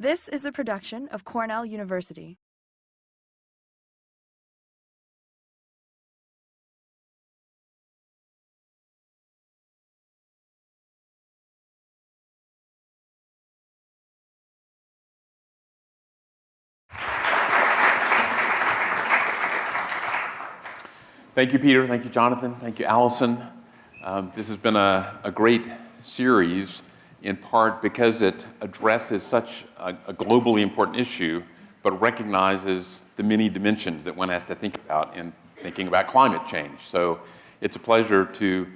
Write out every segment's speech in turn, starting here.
This is a production of Cornell University. Thank you, Peter. Thank you, Jonathan. Thank you, Allison. This has been a great series, in part because it addresses such a globally important issue, but recognizes the many dimensions that one has to think about in thinking about climate change. So it's a pleasure to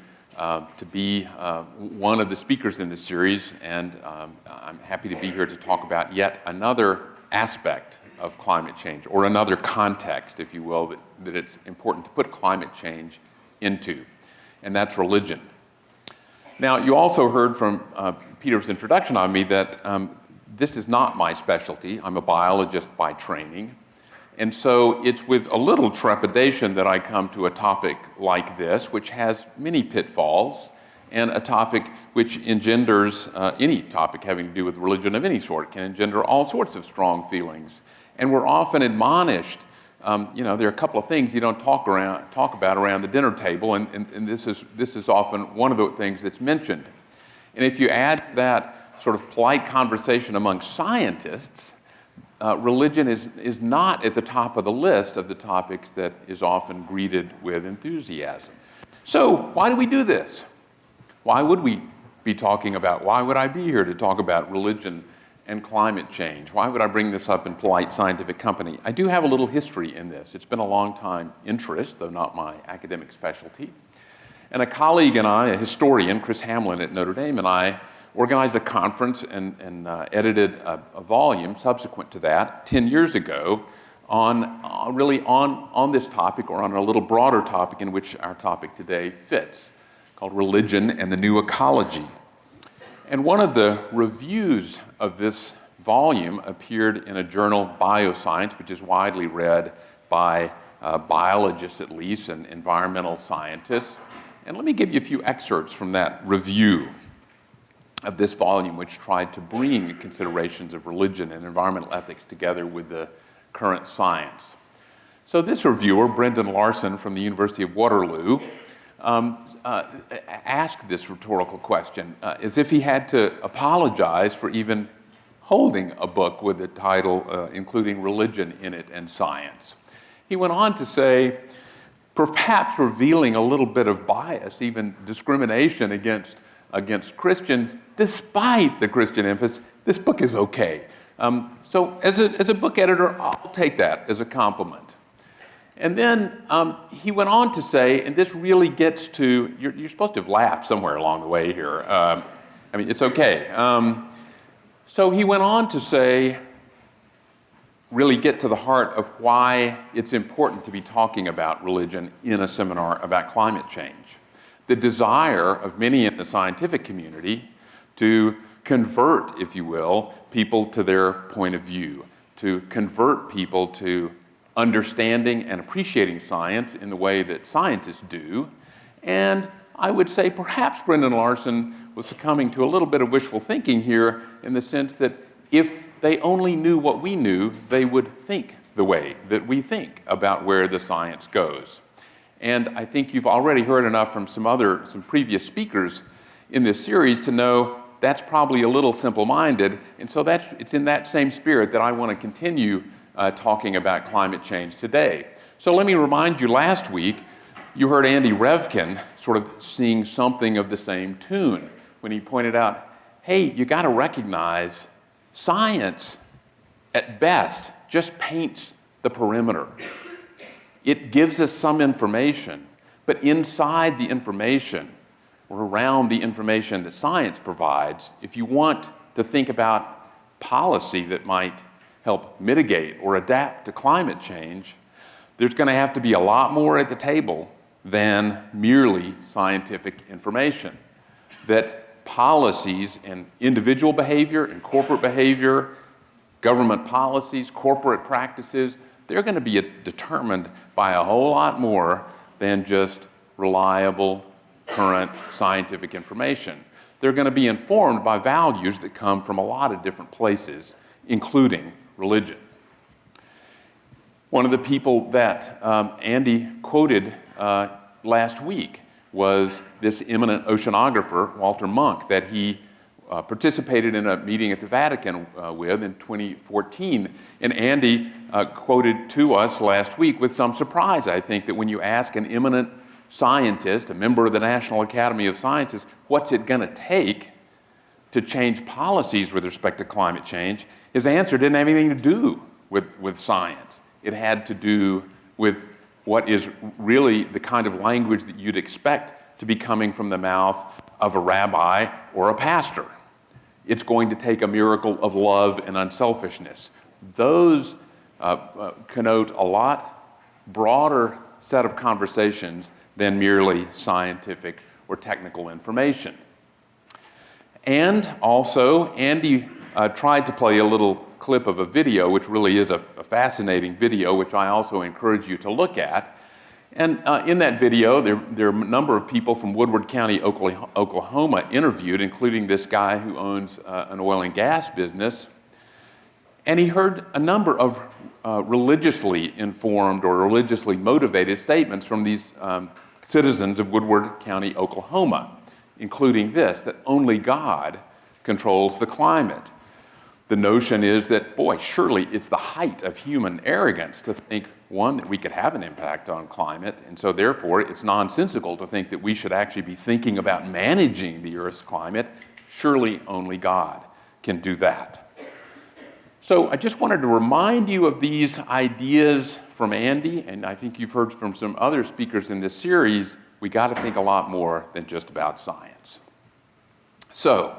be one of the speakers in this series, and I'm happy to be here to talk about yet another aspect of climate change, or another context, if you will, that it's important to put climate change into, and that's religion. Now, you also heard from Peter's introduction on me that this is not my specialty. I'm a biologist by training, and so it's with a little trepidation that I come to a topic like this, which has many pitfalls, and a topic which engenders, any topic having to do with religion of any sort can engender all sorts of strong feelings. And we're often admonished, there are a couple of things you don't talk about around the dinner table, and this is often one of the things that's mentioned. And if you add that sort of polite conversation among scientists, religion is not at the top of the list of the topics that is often greeted with enthusiasm. So why do we do this? Why would we be talking about, why would I be here to talk about religion and climate change? Why would I bring this up in polite scientific company? I do have a little history in this. It's been a long time interest, though not my academic specialty. And a colleague and I, a historian, Chris Hamlin at Notre Dame, and I organized a conference and edited a volume subsequent to that 10 years ago on this topic, or on a little broader topic in which our topic today fits, called Religion and the New Ecology. And one of the reviews of this volume appeared in a journal, Bioscience, which is widely read by biologists at least, and environmental scientists. And let me give you a few excerpts from that review of this volume, which tried to bring considerations of religion and environmental ethics together with the current science. So this reviewer, Brendan Larson from the University of Waterloo, asked this rhetorical question as if he had to apologize for even holding a book with the title including religion in it and science. He went on to say, perhaps revealing a little bit of bias, even discrimination against Christians, despite the Christian emphasis, this book is okay. So as a book editor, I'll take that as a compliment. And then he went on to say, and this really gets to, you're supposed to have laughed somewhere along the way here. It's okay. So he went on to say, really get to the heart of why it's important to be talking about religion in a seminar about climate change. The desire of many in the scientific community to convert, if you will, people to their point of view, to convert people to understanding and appreciating science in the way that scientists do. And I would say perhaps Brendan Larson was succumbing to a little bit of wishful thinking here, in the sense that if they only knew what we knew, they would think the way that we think about where the science goes. And I think you've already heard enough from some previous speakers in this series to know that's probably a little simple-minded, and so it's in that same spirit that I want to continue talking about climate change today. So let me remind you, last week you heard Andy Revkin sort of sing something of the same tune when he pointed out, hey, you got to recognize science at best just paints the perimeter. It gives us some information, but inside the information, or around the information that science provides, if you want to think about policy that might help mitigate or adapt to climate change, there's going to have to be a lot more at the table than merely scientific information. That policies and individual behavior and corporate behavior, government policies, corporate practices, they're going to be determined by a whole lot more than just reliable, current scientific information. They're going to be informed by values that come from a lot of different places including religion. One of the people that Andy quoted last week was this eminent oceanographer, Walter Munk, that he participated in a meeting at the Vatican with in 2014. And Andy quoted to us last week with some surprise, I think, that when you ask an eminent scientist, a member of the National Academy of Sciences, what's it going to take to change policies with respect to climate change, his answer didn't have anything to do with science. It had to do with what is really the kind of language that you'd expect to be coming from the mouth of a rabbi or a pastor. It's going to take a miracle of love and unselfishness. Those connote a lot broader set of conversations than merely scientific or technical information. And also, Andy tried to play a little clip of a video, which really is a fascinating video, which I also encourage you to look at. And in that video, there are a number of people from Woodward County, Oklahoma, interviewed, including this guy who owns an oil and gas business. And he heard a number of religiously informed or religiously motivated statements from these citizens of Woodward County, Oklahoma, including this, that only God controls the climate. The notion is that, boy, surely it's the height of human arrogance to think, one, that we could have an impact on climate, and so therefore it's nonsensical to think that we should actually be thinking about managing the Earth's climate. Surely only God can do that. So I just wanted to remind you of these ideas from Andy, and I think you've heard from some other speakers in this series. We got to think a lot more than just about science. So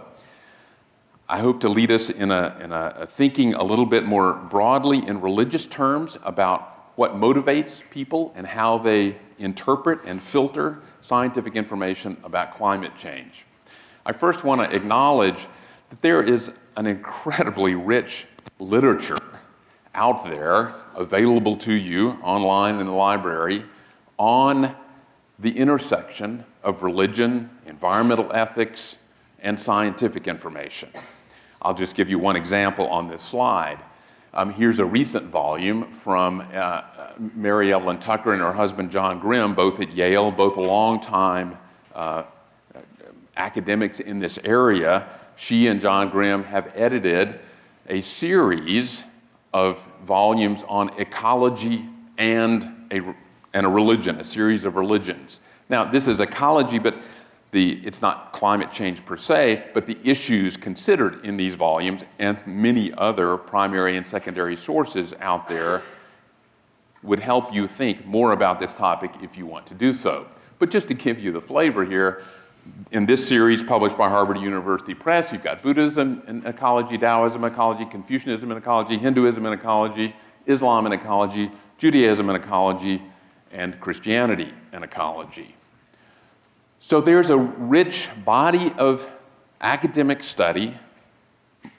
I hope to lead us in a thinking a little bit more broadly in religious terms about what motivates people and how they interpret and filter scientific information about climate change. I first want to acknowledge that there is an incredibly rich literature out there available to you online in the library on the intersection of religion, environmental ethics, and scientific information. I'll just give you one example on this slide. Here's a recent volume from Mary Evelyn Tucker and her husband John Grimm, both at Yale, both long-time academics in this area. She and John Grimm have edited a series of volumes on ecology and a religion, a series of religions. Now, this is ecology, but it's not climate change per se, but the issues considered in these volumes and many other primary and secondary sources out there would help you think more about this topic if you want to do so. But just to give you the flavor here, in this series published by Harvard University Press, you've got Buddhism in ecology, Taoism in ecology, Confucianism in ecology, Hinduism in ecology, Islam in ecology, Judaism in ecology, and Christianity in ecology. So there's a rich body of academic study,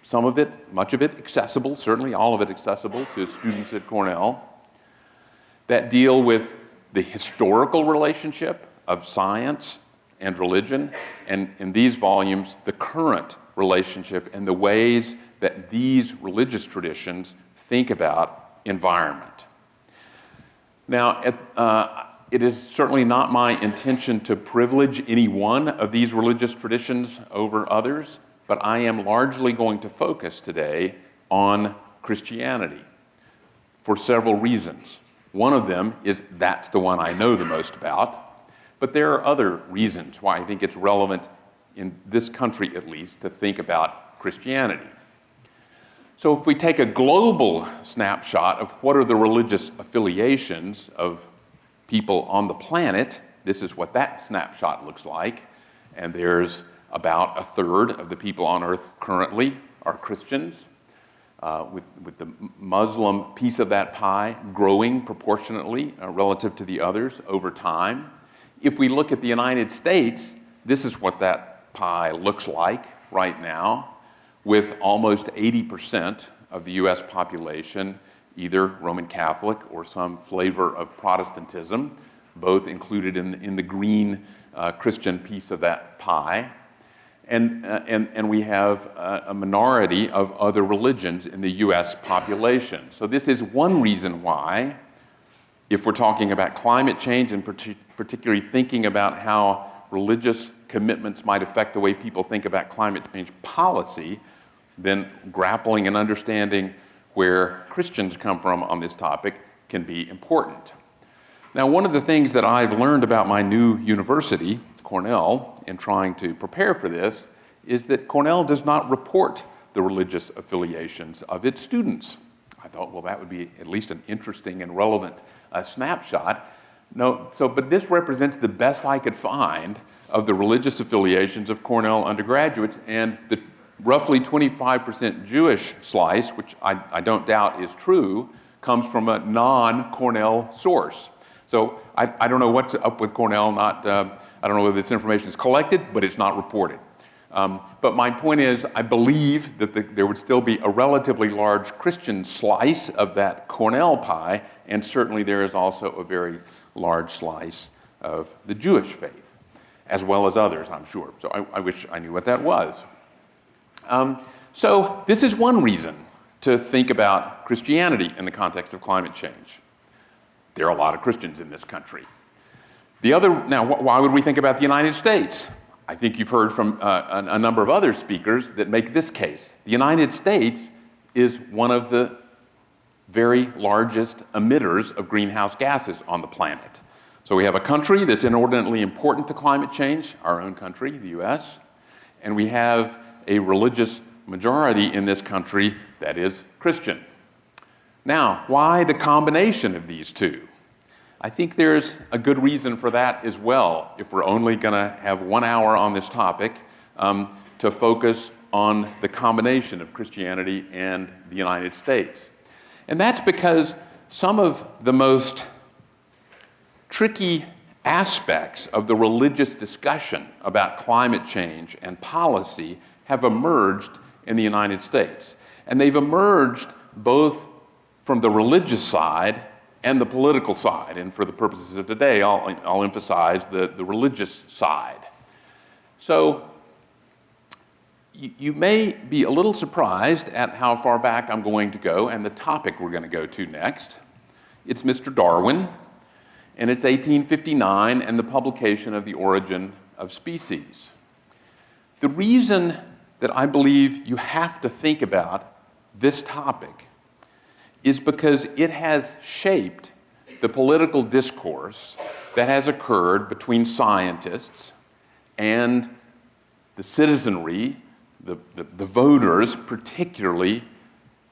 some of it, much of it accessible, certainly all of it accessible to students at Cornell, that deal with the historical relationship of science and religion, and in these volumes, the current relationship and the ways that these religious traditions think about environment. Now, it is certainly not my intention to privilege any one of these religious traditions over others, but I am largely going to focus today on Christianity for several reasons. One of them is that's the one I know the most about, but there are other reasons why I think it's relevant, in this country at least, to think about Christianity. So if we take a global snapshot of what are the religious affiliations of people on the planet, this is what that snapshot looks like. And there's about a third of the people on Earth currently are Christians, with the Muslim piece of that pie growing proportionately relative to the others over time. If we look at the United States, this is what that pie looks like right now, with almost 80% of the US population either Roman Catholic or some flavor of Protestantism, both included in the green Christian piece of that pie. and we have a minority of other religions in the US population. So this is one reason why, if we're talking about climate change and particularly thinking about how religious commitments might affect the way people think about climate change policy, then grappling and understanding where Christians come from on this topic can be important. Now, one of the things that I've learned about my new university, Cornell, in trying to prepare for this, is that Cornell does not report the religious affiliations of its students. I thought, well, that would be at least an interesting and relevant snapshot. No, but this represents the best I could find of the religious affiliations of Cornell undergraduates, and the roughly 25% Jewish slice, which I don't doubt is true, comes from a non-Cornell source. So I don't know what's up with Cornell. I don't know whether this information is collected, but it's not reported. But my point is, I believe that there would still be a relatively large Christian slice of that Cornell pie, and certainly there is also a very large slice of the Jewish faith, as well as others, I'm sure. So I wish I knew what that was. So this is one reason to think about Christianity in the context of climate change. There are a lot of Christians in this country. Now, why would we think about the United States? I think you've heard from a number of other speakers that make this case. The United States is one of the very largest emitters of greenhouse gases on the planet. So we have a country that's inordinately important to climate change, our own country, the US, and we have a religious majority in this country that is Christian. Now, why the combination of these two? I think there's a good reason for that as well, if we're only going to have 1 hour on this topic, to focus on the combination of Christianity and the United States. And that's because some of the most tricky aspects of the religious discussion about climate change and policy have emerged in the United States. And they've emerged both from the religious side and the political side. And for the purposes of today, I'll emphasize the religious side. So you may be a little surprised at how far back I'm going to go and the topic we're going to go to next. It's Mr. Darwin, and it's 1859 and the publication of The Origin of Species. The reason that I believe you have to think about this topic is because it has shaped the political discourse that has occurred between scientists and the citizenry, the voters, particularly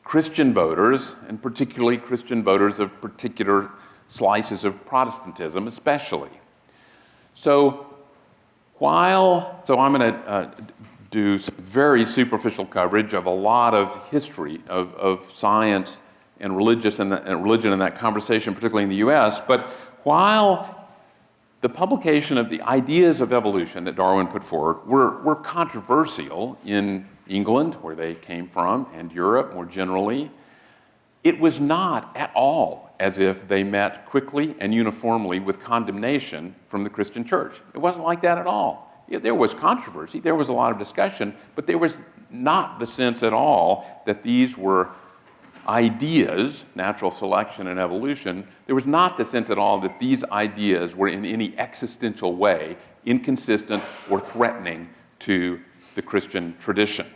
Christian voters, and particularly Christian voters of particular slices of Protestantism especially. So I'm going to do some very superficial coverage of a lot of history of science and religion in that conversation, particularly in the US. But while the publication of the ideas of evolution that Darwin put forward were controversial in England, where they came from, and Europe more generally, it was not at all as if they met quickly and uniformly with condemnation from the Christian church. It wasn't like that at all. Yeah, there was controversy, there was a lot of discussion, but there was not the sense at all that these were ideas, natural selection and evolution. There was not the sense at all that these ideas were in any existential way inconsistent or threatening to the Christian tradition.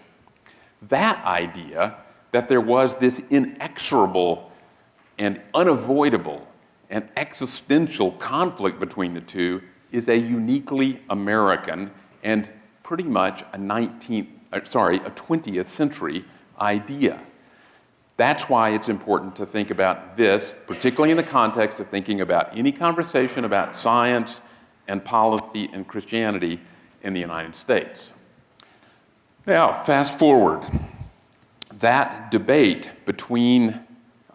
That idea that there was this inexorable and unavoidable and existential conflict between the two is a uniquely American and pretty much a 20th century idea. That's why it's important to think about this, particularly in the context of thinking about any conversation about science and policy and Christianity in the United States. Now, fast forward. That debate in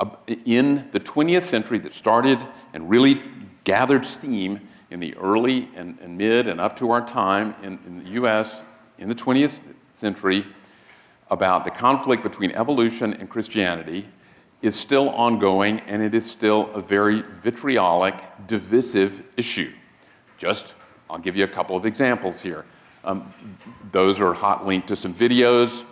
the 20th century that started and really gathered steam in the early and mid and up to our time in the US in the 20th century about the conflict between evolution and Christianity is still ongoing, and it is still a very vitriolic, divisive issue. I'll give you a couple of examples here. Those are hot linked to some videos.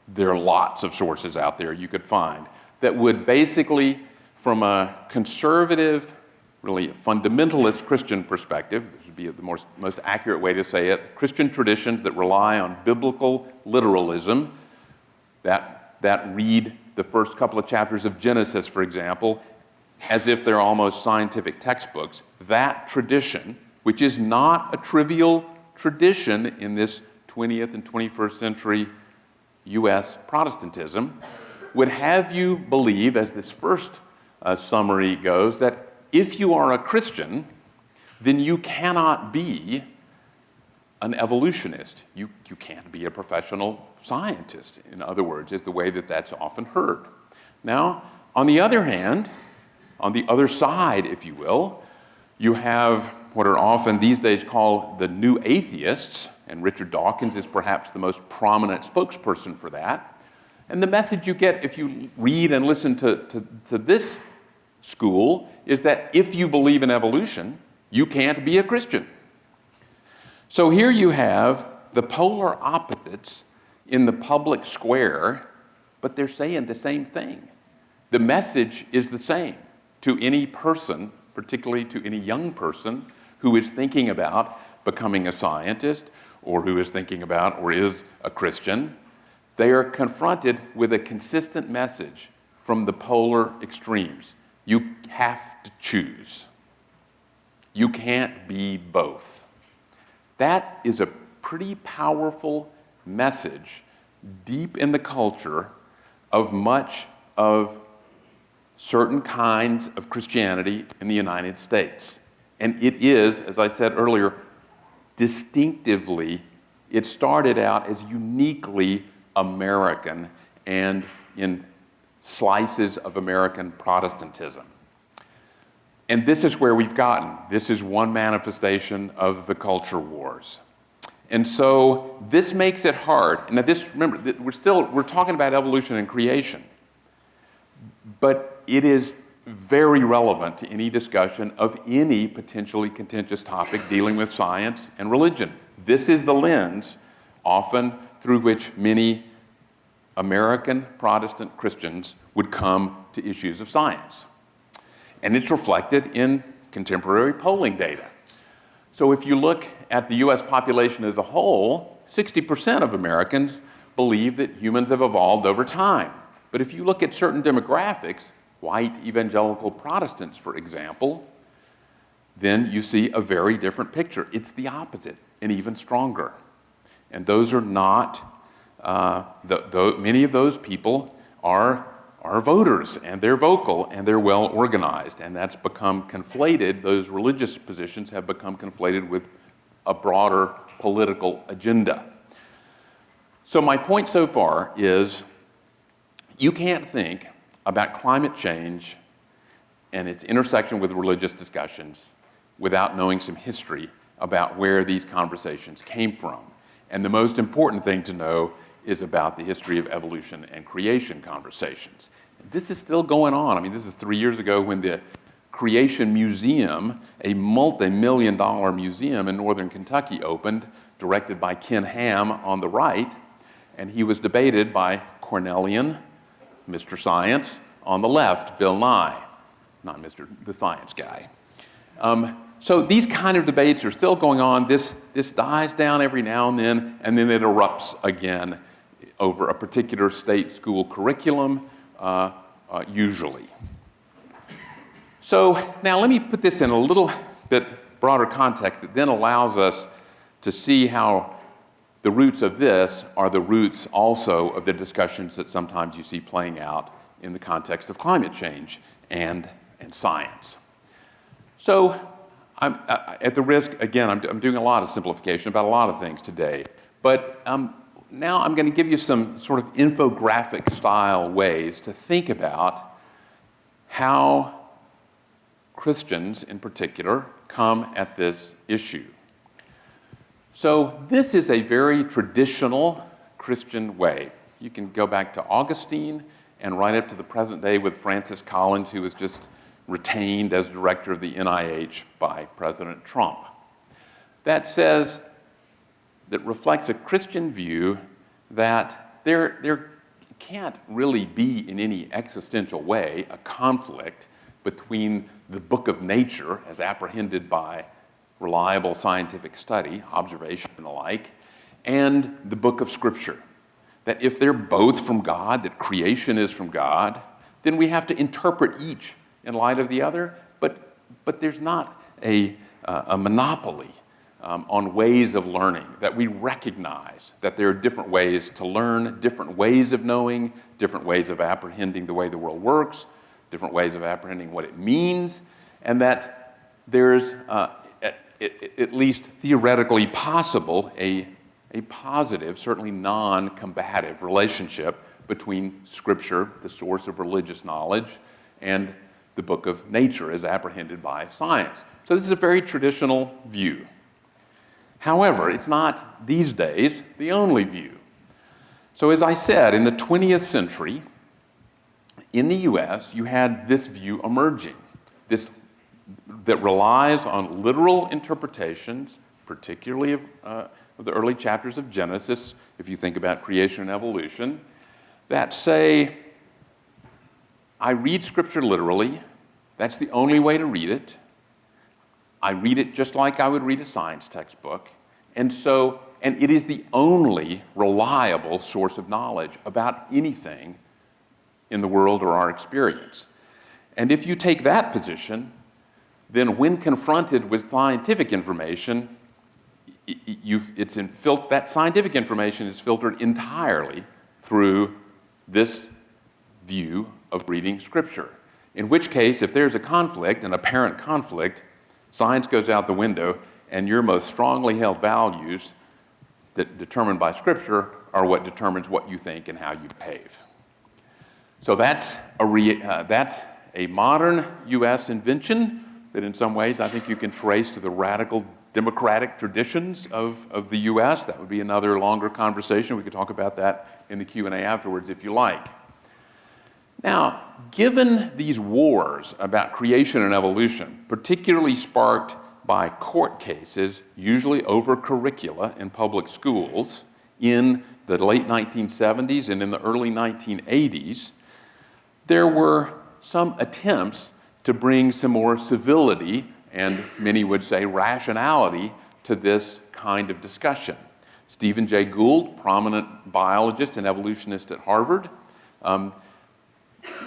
There are lots of sources out there you could find that would basically, from a conservative, really fundamentalist Christian perspective, this would be the most accurate way to say it, Christian traditions that rely on biblical literalism, that read the first couple of chapters of Genesis, for example, as if they're almost scientific textbooks. That tradition, which is not a trivial tradition in this 20th and 21st century U.S. Protestantism, would have you believe, as this first summary goes, that if you are a Christian, then you cannot be an evolutionist. You can't be a professional scientist, in other words, is the way that that's often heard. Now, on the other hand, on the other side, if you will, you have what are often these days called the new atheists, and Richard Dawkins is perhaps the most prominent spokesperson for that. And the message you get if you read and listen to this school is that if you believe in evolution, you can't be a Christian. So here you have the polar opposites in the public square, but they're saying the same thing. The message is the same to any person, particularly to any young person who is thinking about becoming a scientist or who is thinking about or is a Christian. They are confronted with a consistent message from the polar extremes. You have to choose. You can't be both. That is a pretty powerful message deep in the culture of much of certain kinds of Christianity in the United States. And it is, as I said earlier, distinctively, it started out as uniquely American and in slices of American Protestantism. And this is where we've gotten. This is one manifestation of the culture wars. And so this makes it hard. Now this, remember, we're talking about evolution and creation, but it is very relevant to any discussion of any potentially contentious topic dealing with science and religion. This is the lens often through which many American Protestant Christians would come to issues of science. And it's reflected in contemporary polling data. So if you look at the US population as a whole, 60% of Americans believe that humans have evolved over time. But if you look at certain demographics, white evangelical Protestants, for example, then you see a very different picture. It's the opposite and even stronger. And those are not, many of those people are voters, and they're vocal, and they're well organized, and that's become conflated, those religious positions have become conflated with a broader political agenda. So my point so far is you can't think about climate change and its intersection with religious discussions without knowing some history about where these conversations came from. And the most important thing to know is about the history of evolution and creation conversations. This is still going on. I mean, this is 3 years ago when the Creation Museum, a multi-million-dollar museum in northern Kentucky, opened, directed by Ken Ham on the right, and he was debated by Cornellian, Mr. Science, on the left, Bill Nye, not the science guy. So these kind of debates are still going on. This dies down every now and then it erupts again over a particular state school curriculum, usually. So now let me put this in a little bit broader context that then allows us to see how the roots of this are the roots also of the discussions that sometimes you see playing out in the context of climate change and science. So I'm at the risk, again, I'm doing a lot of simplification about a lot of things today, but now I'm going to give you some sort of infographic style ways to think about how Christians in particular come at this issue. So this is a very traditional Christian way. You can go back to Augustine and right up to the present day with Francis Collins, who was just retained as director of the NIH by President Trump. That says that reflects a Christian view that there can't really be in any existential way a conflict between the book of nature as apprehended by reliable scientific study, observation and the like, and the book of Scripture. That if they're both from God, that creation is from God, then we have to interpret each in light of the other, but there's not a monopoly on ways of learning, that we recognize that there are different ways to learn, different ways of knowing, different ways of apprehending the way the world works, different ways of apprehending what it means, and that there's, at least theoretically possible, a positive, certainly non-combative relationship between Scripture, the source of religious knowledge, and the book of nature as apprehended by science. So this is a very traditional view. However, it's not these days the only view. So as I said, in the 20th century, in the US, you had this view emerging, that relies on literal interpretations, particularly of the early chapters of Genesis, if you think about creation and evolution, that say, I read Scripture literally, that's the only way to read it. I read it just like I would read a science textbook, and it is the only reliable source of knowledge about anything in the world or our experience. And if you take that position, then when confronted with scientific information, that scientific information is filtered entirely through this view of reading Scripture. In which case, if there's a conflict, an apparent conflict, science goes out the window, and your most strongly held values that determined by Scripture are what determines what you think and how you behave. So that's a modern U.S. invention that in some ways I think you can trace to the radical democratic traditions of the U.S. That would be another longer conversation. We could talk about that in the Q&A afterwards if you like. Now, given these wars about creation and evolution, particularly sparked by court cases, usually over curricula in public schools, in the late 1970s and in the early 1980s, there were some attempts to bring some more civility and many would say rationality to this kind of discussion. Stephen Jay Gould, prominent biologist and evolutionist at Harvard,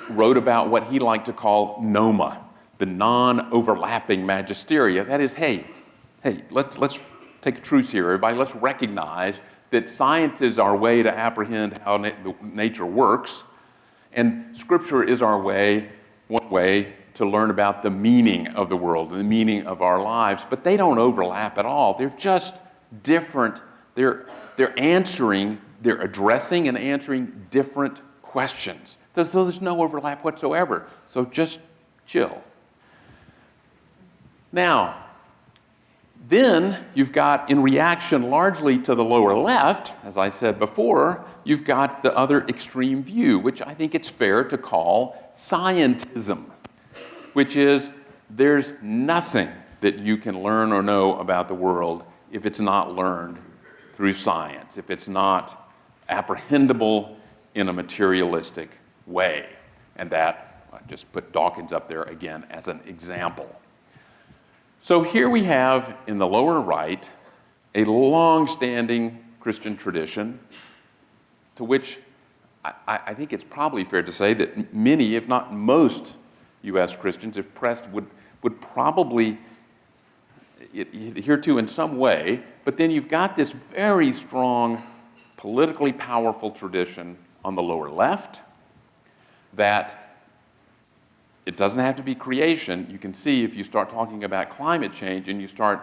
wrote about what he liked to call NOMA, the non-overlapping magisteria. That is, hey, let's take a truce here, everybody. Let's recognize that science is our way to apprehend how nature works, and Scripture is our way, one way, to learn about the meaning of the world, the meaning of our lives, but they don't overlap at all. They're just different. They're addressing and answering different questions. So there's no overlap whatsoever. So just chill. Now, then you've got, in reaction largely to the lower left, as I said before, you've got the other extreme view, which I think it's fair to call scientism, which is there's nothing that you can learn or know about the world if it's not learned through science, if it's not apprehendable in a materialistic way. And that, I just put Dawkins up there again as an example. So here we have, in the lower right, a long-standing Christian tradition to which I think it's probably fair to say that many, if not most, U.S. Christians, if pressed, would probably adhere to in some way. But then you've got this very strong, politically powerful tradition on the lower left that it doesn't have to be creation. You can see if you start talking about climate change and you start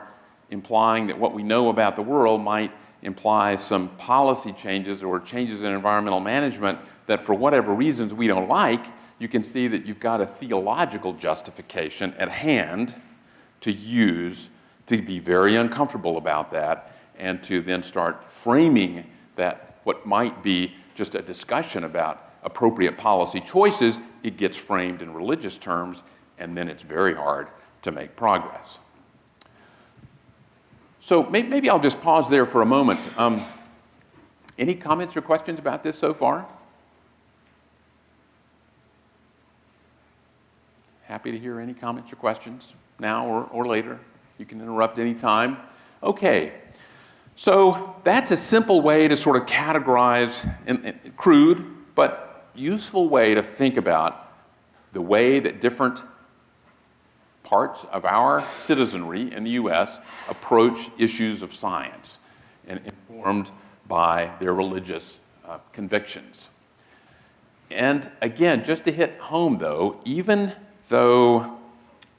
implying that what we know about the world might imply some policy changes or changes in environmental management that for whatever reasons we don't like, you can see that you've got a theological justification at hand to use to be very uncomfortable about that and to then start framing that what might be just a discussion about appropriate policy choices, it gets framed in religious terms, and then it's very hard to make progress. So maybe I'll just pause there for a moment. Any comments or questions about this so far? Happy to hear any comments or questions now or later. You can interrupt any time. Okay, so that's a simple way to sort of categorize, crude but useful way to think about the way that different parts of our citizenry in the U.S. approach issues of science and informed by their religious convictions. And again, just to hit home though, even though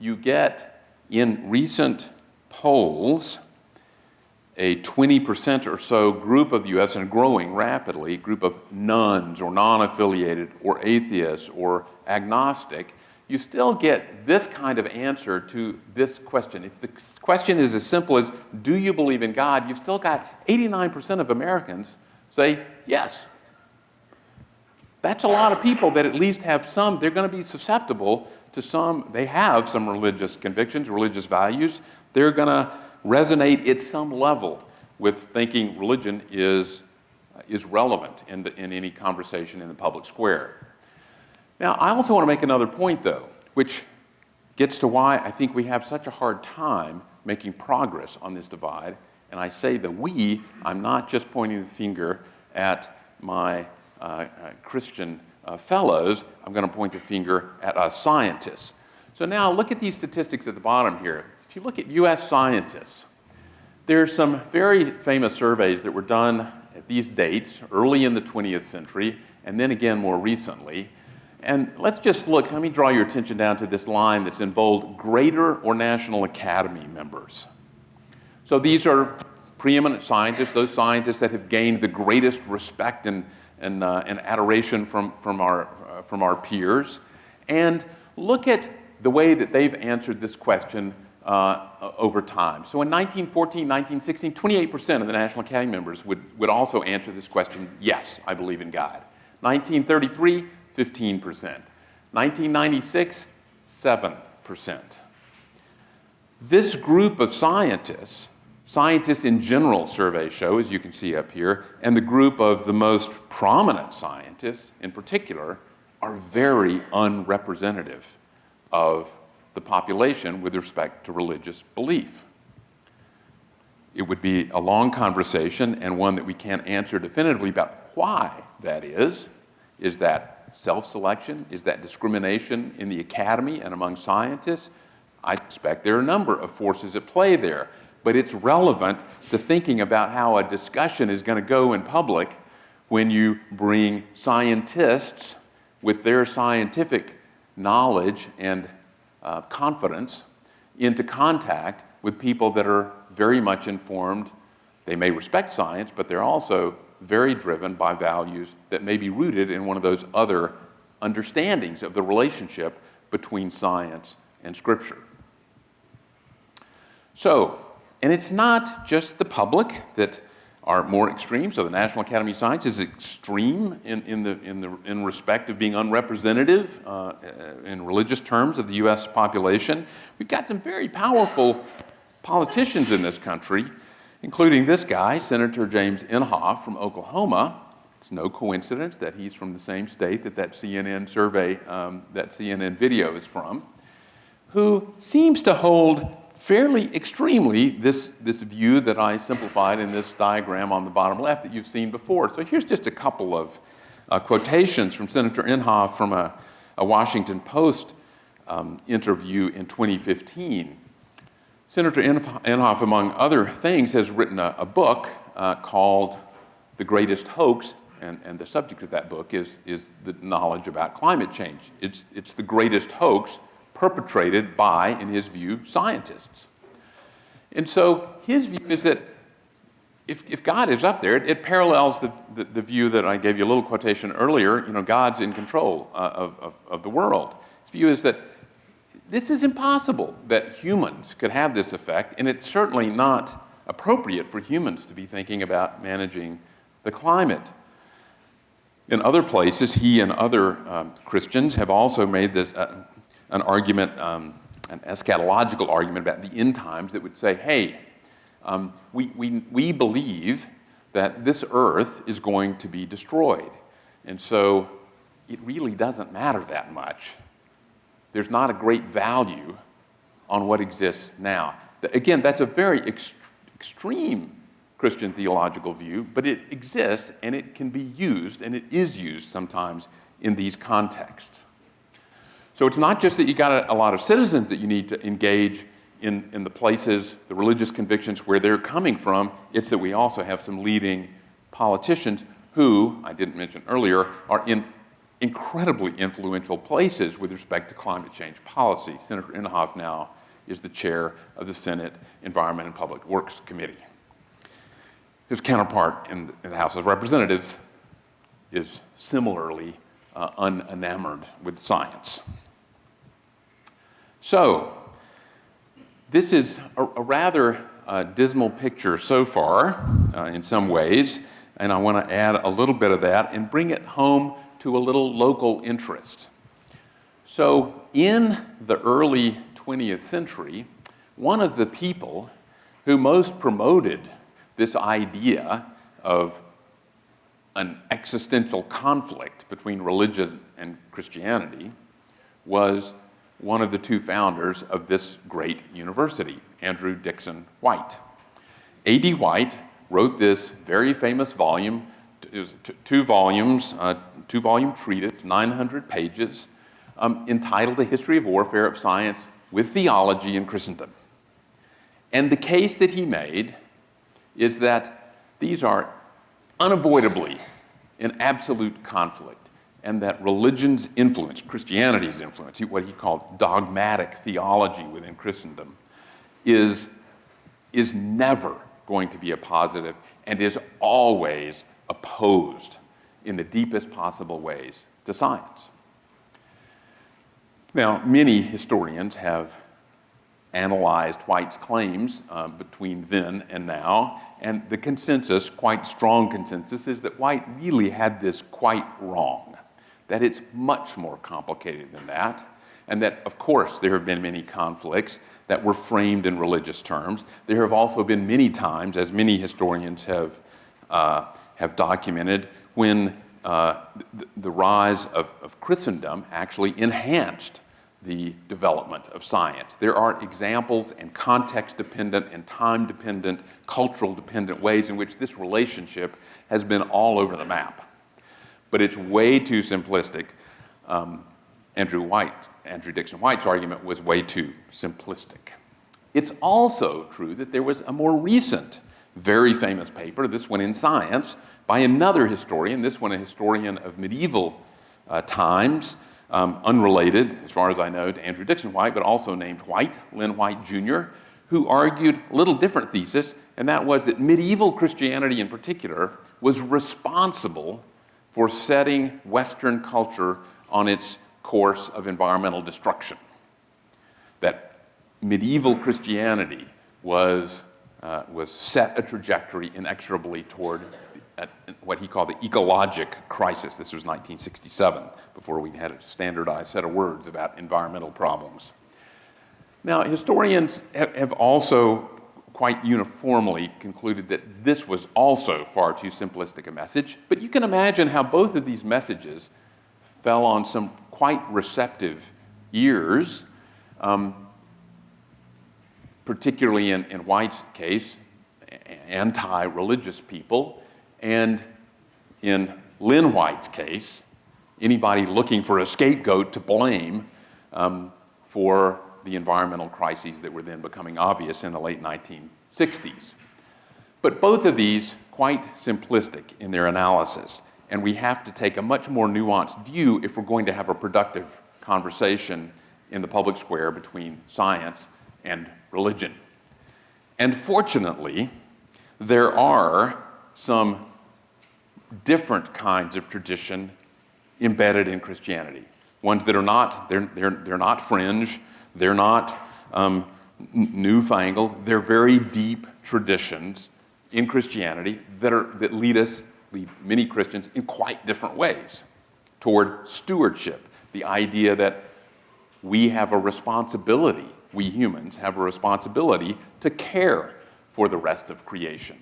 you get in recent polls a 20% or so group of the U.S. and growing rapidly, group of nones or non-affiliated or atheists or agnostic, you still get this kind of answer to this question. If the question is as simple as, do you believe in God? You've still got 89% of Americans say yes. That's a lot of people that at least have some, they're going to be susceptible to some, they have some religious convictions, religious values. They're going to resonate at some level with thinking religion is relevant in any conversation in the public square. Now, I also want to make another point, though, which gets to why I think we have such a hard time making progress on this divide. And I say the we, I'm not just pointing the finger at my Christian fellows, I'm going to point the finger at us scientists. So now look at these statistics at the bottom here. If you look at U.S. scientists, there's some very famous surveys that were done at these dates, early in the 20th century, and then again more recently. And let's just look, let me draw your attention down to this line that's in bold, greater or National Academy members. So these are preeminent scientists, those scientists that have gained the greatest respect and adoration from our peers. And look at the way that they've answered this question over time. So in 1914, 1916, 28% of the National Academy members would also answer this question, yes, I believe in God. 1933, 15%. 1996, 7%. This group of scientists in general surveys show, as you can see up here, and the group of the most prominent scientists in particular, are very unrepresentative of the population with respect to religious belief. It would be a long conversation and one that we can't answer definitively about why that is. Is that self-selection? Is that discrimination in the academy and among scientists? I suspect there are a number of forces at play there, but it's relevant to thinking about how a discussion is going to go in public when you bring scientists with their scientific knowledge and confidence into contact with people that are very much informed. They may respect science, but they're also very driven by values that may be rooted in one of those other understandings of the relationship between science and Scripture. So, and it's not just the public that are more extreme. So the National Academy of Science is extreme in respect of being unrepresentative in religious terms of the U.S. population. We've got some very powerful politicians in this country, including this guy, Senator James Inhofe from Oklahoma. It's no coincidence that he's from the same state that CNN survey, that CNN video is from, who seems to hold fairly extremely this view that I simplified in this diagram on the bottom left that you've seen before. So here's just a couple of quotations from Senator Inhofe from a Washington Post interview in 2015. Senator Inhofe, among other things, has written a book called The Greatest Hoax, and the subject of that book is the knowledge about climate change. It's the greatest hoax perpetrated by, in his view, scientists. And so his view is that if God is up there, it parallels the view that I gave you a little quotation earlier, God's in control of the world. His view is that this is impossible that humans could have this effect, and it's certainly not appropriate for humans to be thinking about managing the climate. In other places, he and other Christians have also made an argument, an eschatological argument about the end times that would say, hey, We believe that this earth is going to be destroyed. And so it really doesn't matter that much. There's not a great value on what exists now. Again, that's a very extreme Christian theological view, but it exists and it can be used, and it is used sometimes in these contexts. So it's not just that you got a lot of citizens that you need to engage in the places, the religious convictions where they're coming from, it's that we also have some leading politicians who, I didn't mention earlier, are in incredibly influential places with respect to climate change policy. Senator Inhofe now is the chair of the Senate Environment and Public Works Committee. His counterpart in the House of Representatives is similarly unenamored with science. So, this is a rather dismal picture so far in some ways, and I want to add a little bit of that and bring it home to a little local interest. So, in the early 20th century, one of the people who most promoted this idea of an existential conflict between religion and Christianity was one of the two founders of this great university, Andrew Dickson White. A.D. White wrote this very famous volume. It was two-volume treatise, 900 pages, entitled The History of Warfare of Science with Theology in Christendom. And the case that he made is that these are unavoidably in absolute conflict, and that religion's influence, Christianity's influence, what he called dogmatic theology within Christendom, is never going to be a positive and is always opposed in the deepest possible ways to science. Now, many historians have analyzed White's claims between then and now, and the consensus, quite strong consensus, is that White really had this quite wrong, that it's much more complicated than that, and that, of course, there have been many conflicts that were framed in religious terms. There have also been many times, as many historians have documented, when the rise of Christendom actually enhanced the development of science. There are examples and context-dependent and time-dependent, cultural-dependent ways in which this relationship has been all over the map. But it's way too simplistic. Andrew Dickson White's argument was way too simplistic. It's also true that there was a more recent, very famous paper, this one in Science, by another historian, this one a historian of medieval times, unrelated, as far as I know, to Andrew Dickson White, but also named White, Lynn White Jr., who argued a little different thesis, and that was that medieval Christianity in particular was responsible for setting Western culture on its course of environmental destruction. That medieval Christianity was set a trajectory inexorably toward what he called the ecologic crisis. This was 1967, before we had a standardized set of words about environmental problems. Now, historians have also quite uniformly concluded that this was also far too simplistic a message, but you can imagine how both of these messages fell on some quite receptive ears, particularly in White's case, anti-religious people, and in Lynn White's case, anybody looking for a scapegoat to blame for the environmental crises that were then becoming obvious in the late 1960s. But both of these quite simplistic in their analysis, and we have to take a much more nuanced view if we're going to have a productive conversation in the public square between science and religion. And fortunately, there are some different kinds of tradition embedded in Christianity. Ones that are not, they're not fringe, they're not newfangled, they're very deep traditions in Christianity that lead many Christians in quite different ways toward stewardship. The idea that we have a responsibility, we humans have a responsibility to care for the rest of creation.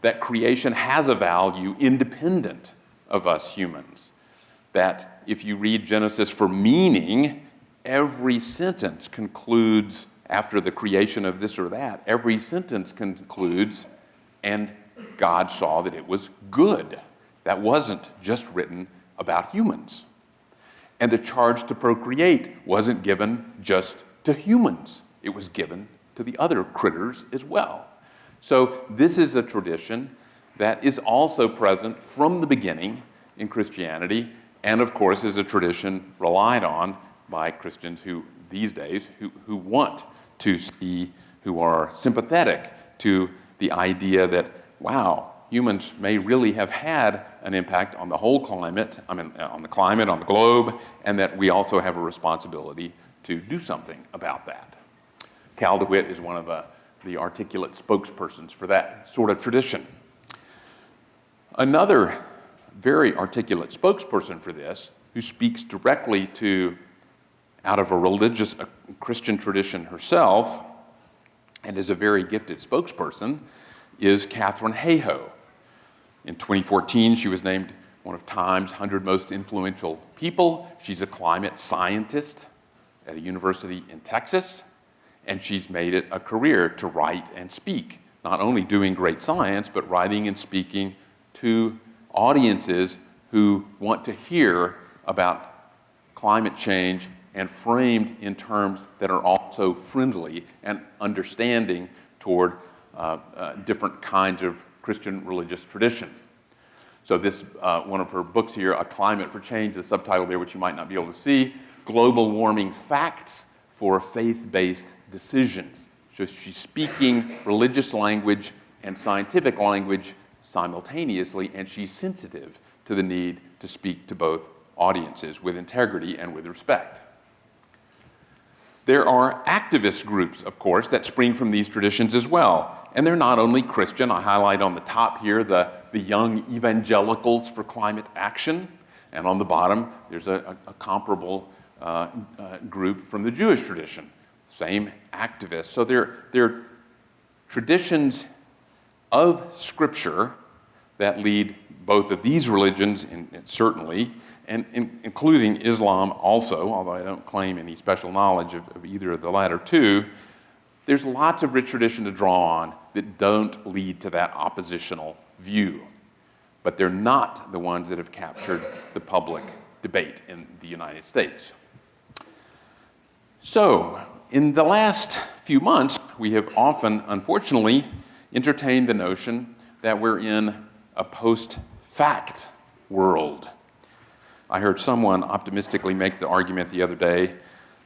That creation has a value independent of us humans. That if you read Genesis for meaning, every sentence concludes, after the creation of this or that, every sentence concludes, and God saw that it was good. That wasn't just written about humans. And the charge to procreate wasn't given just to humans. It was given to the other critters as well. So this is a tradition that is also present from the beginning in Christianity, and of course is a tradition relied on by Christians who, these days, who want to see, who are sympathetic to the idea that, wow, humans may really have had an impact on the whole climate, on the climate, on the globe, and that we also have a responsibility to do something about that. Cal DeWitt is one of the articulate spokespersons for that sort of tradition. Another very articulate spokesperson for this, who speaks directly to, out of a Christian tradition herself, and is a very gifted spokesperson, is Katharine Hayhoe. In 2014, she was named one of Time's 100 most influential people. She's a climate scientist at a university in Texas, and she's made it a career to write and speak, not only doing great science, but writing and speaking to audiences who want to hear about climate change and framed in terms that are also friendly and understanding toward different kinds of Christian religious tradition. So this, one of her books here, A Climate for Change, the subtitle there, which you might not be able to see, Global Warming Facts for Faith-Based Decisions. So she's speaking religious language and scientific language simultaneously, and she's sensitive to the need to speak to both audiences with integrity and with respect. There are activist groups, of course, that spring from these traditions as well. And they're not only Christian. I highlight on the top here the Young Evangelicals for Climate Action. And on the bottom, there's a comparable group from the Jewish tradition. Same activists. So they're traditions of Scripture that lead both of these religions, certainly, and including Islam also, although I don't claim any special knowledge of either of the latter two. There's lots of rich tradition to draw on that don't lead to that oppositional view. But they're not the ones that have captured the public debate in the United States. So, in the last few months, we have often, unfortunately, entertained the notion that we're in a post-fact world. I heard someone optimistically make the argument the other day,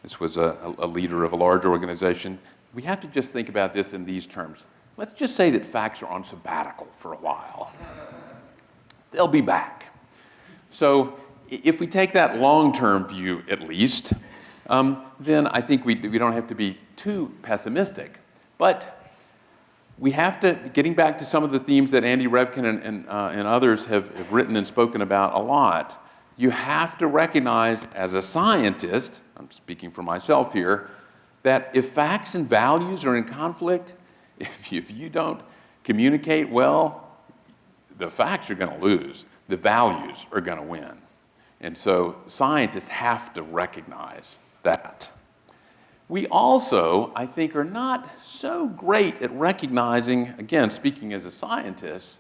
this was a leader of a large organization, we have to just think about this in these terms. Let's just say that facts are on sabbatical for a while. They'll be back. So if we take that long-term view at least, then I think we don't have to be too pessimistic. But we have to, getting back to some of the themes that Andy Revkin and others have written and spoken about a lot, you have to recognize as a scientist, I'm speaking for myself here, that if facts and values are in conflict, if you don't communicate well, the facts are going to lose. The values are going to win. And so scientists have to recognize that. We also, I think, are not so great at recognizing, again, speaking as a scientist,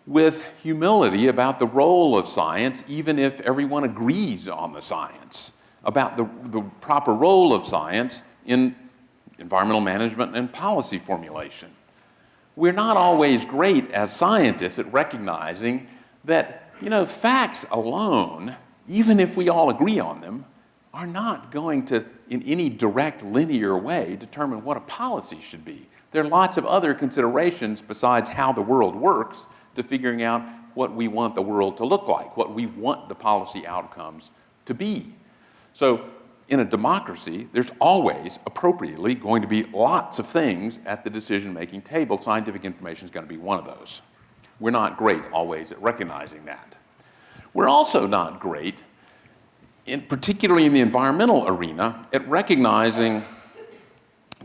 with humility about the role of science, even if everyone agrees on the science, about the proper role of science in environmental management and policy formulation. We're not always great as scientists at recognizing that, facts alone, even if we all agree on them, are not going to, in any direct, linear way, determine what a policy should be. There are lots of other considerations besides how the world works to figuring out what we want the world to look like, what we want the policy outcomes to be. So in a democracy, there's always, appropriately, going to be lots of things at the decision-making table. Scientific information is going to be one of those. We're not great always at recognizing that. We're also not great, particularly in the environmental arena, at recognizing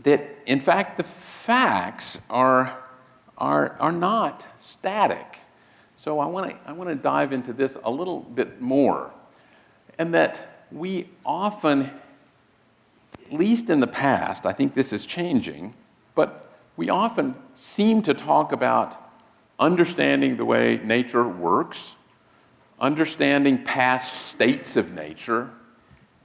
that in fact, the facts are not static. So I want to dive into this a little bit more, and that we often, at least in the past, I think this is changing, but we often seem to talk about understanding the way nature works, understanding past states of nature,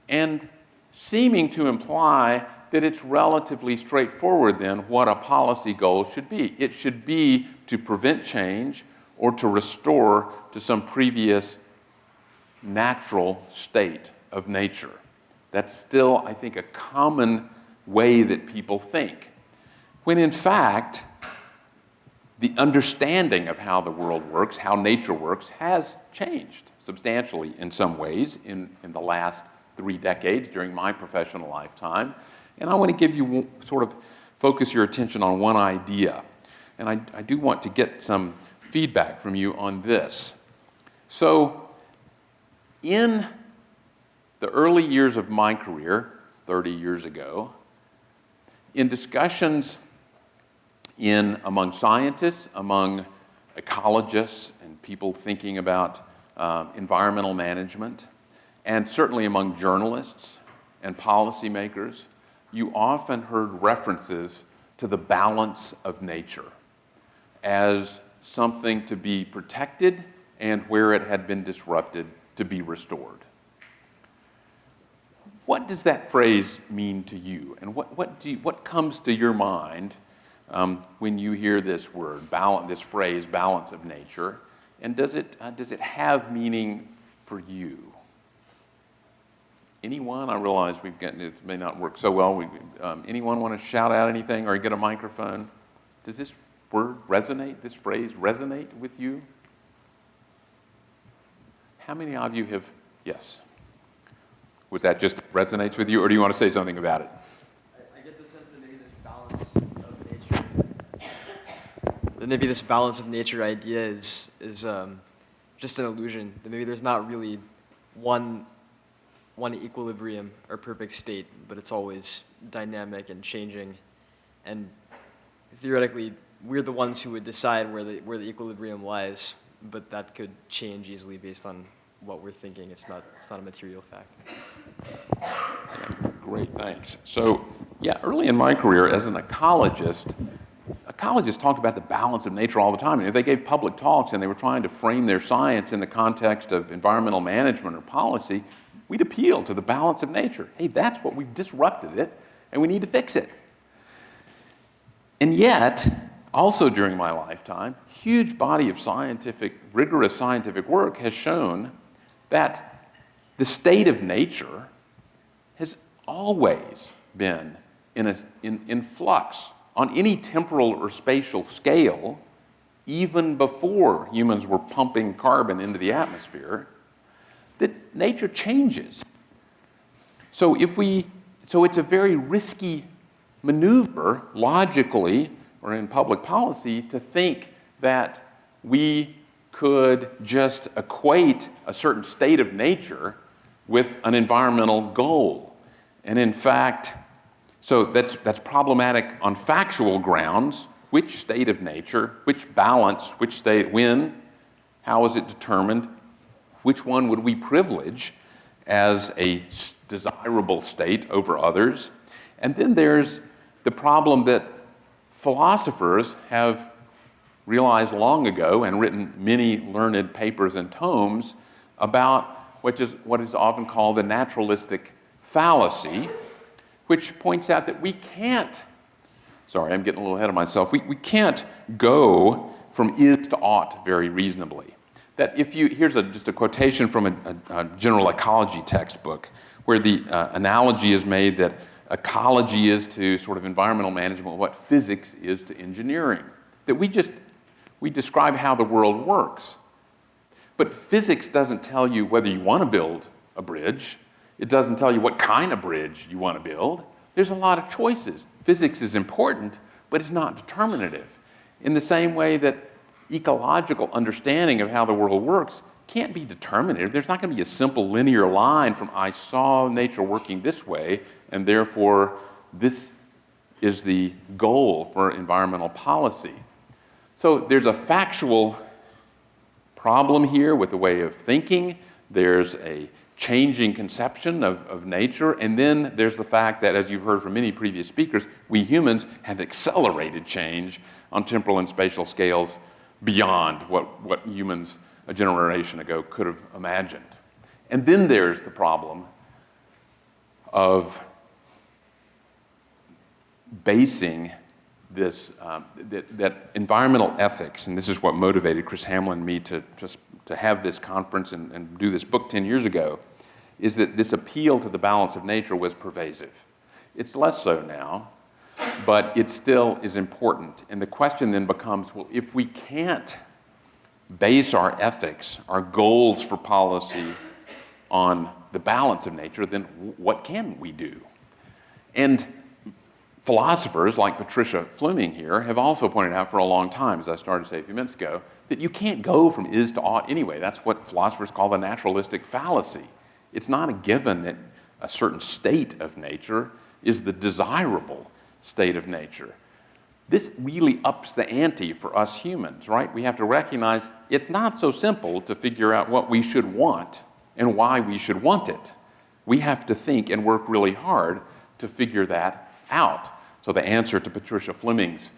and seeming to imply that it's relatively straightforward then what a policy goal should be. It should be to prevent change or to restore to some previous natural state of nature. That's still, I think, a common way that people think. When in fact, the understanding of how the world works, how nature works, has changed substantially in some ways in the last 3 decades during my professional lifetime. And I want to give you sort of focus your attention on one idea. And I do want to get some feedback from you on this. So, in the early years of my career, 30 years ago, in discussions among scientists, among ecologists, and people thinking about environmental management, and certainly among journalists and policymakers, you often heard references to the balance of nature as something to be protected and where it had been disrupted to be restored. What does that phrase mean to you? And what comes to your mind when you hear this word, this phrase, balance of nature? And does it have meaning for you? Anyone? I realize it may not work so well. Anyone want to shout out anything or get a microphone? Does this word resonate, this phrase resonate with you? How many of you have, yes? Was that just resonates with you, or do you want to say something about it? I get the sense that maybe this balance of nature, idea is just an illusion. That maybe there's not really one equilibrium or perfect state, but it's always dynamic and changing. And theoretically, we're the ones who would decide where the equilibrium lies, but that could change easily based on what we're thinking. It's not a material fact. Yeah, great, thanks. So, yeah, early in my career as an ecologist, ecologists talked about the balance of nature all the time. And if they gave public talks and they were trying to frame their science in the context of environmental management or policy, we'd appeal to the balance of nature. Hey, that's what we've disrupted it, and we need to fix it. And yet, also during my lifetime, huge body of rigorous scientific work has shown that the state of nature has always been in flux on any temporal or spatial scale, even before humans were pumping carbon into the atmosphere, that nature changes. So it's a very risky maneuver, logically, or in public policy, to think that we could just equate a certain state of nature with an environmental goal. And in fact, so that's problematic on factual grounds. Which state of nature, which balance, which state, when, how is it determined? Which one would we privilege as a desirable state over others? And then there's the problem that philosophers have realized long ago and written many learned papers and tomes about what is often called the naturalistic fallacy, which points out that we can't, sorry, I'm getting a little ahead of myself, we can't go from is to ought very reasonably. That here's just a quotation from a general ecology textbook where the analogy is made that ecology is to sort of environmental management what physics is to engineering. That we describe how the world works. But physics doesn't tell you whether you want to build a bridge. It doesn't tell you what kind of bridge you want to build. There's a lot of choices. Physics is important, but it's not determinative. In the same way that ecological understanding of how the world works can't be determinative. There's not going to be a simple linear line from I saw nature working this way, and therefore this is the goal for environmental policy. So there's a factual problem here with the way of thinking. There's a changing conception of nature, and then there's the fact that, as you've heard from many previous speakers, we humans have accelerated change on temporal and spatial scales beyond what humans a generation ago could have imagined. And then there's the problem of basing this, that environmental ethics, and this is what motivated Chris Hamlin and me to have this conference and do this book 10 years ago, is that this appeal to the balance of nature was pervasive. It's less so now, but it still is important. And the question then becomes, well, if we can't base our ethics, our goals for policy on the balance of nature, then what can we do? And philosophers like Patricia Fleming here have also pointed out for a long time, as I started to say a few minutes ago, that you can't go from is to ought anyway. That's what philosophers call the naturalistic fallacy. It's not a given that a certain state of nature is the desirable state of nature. This really ups the ante for us humans, right? We have to recognize it's not so simple to figure out what we should want and why we should want it. We have to think and work really hard to figure that out. So the answer to Patricia Fleming's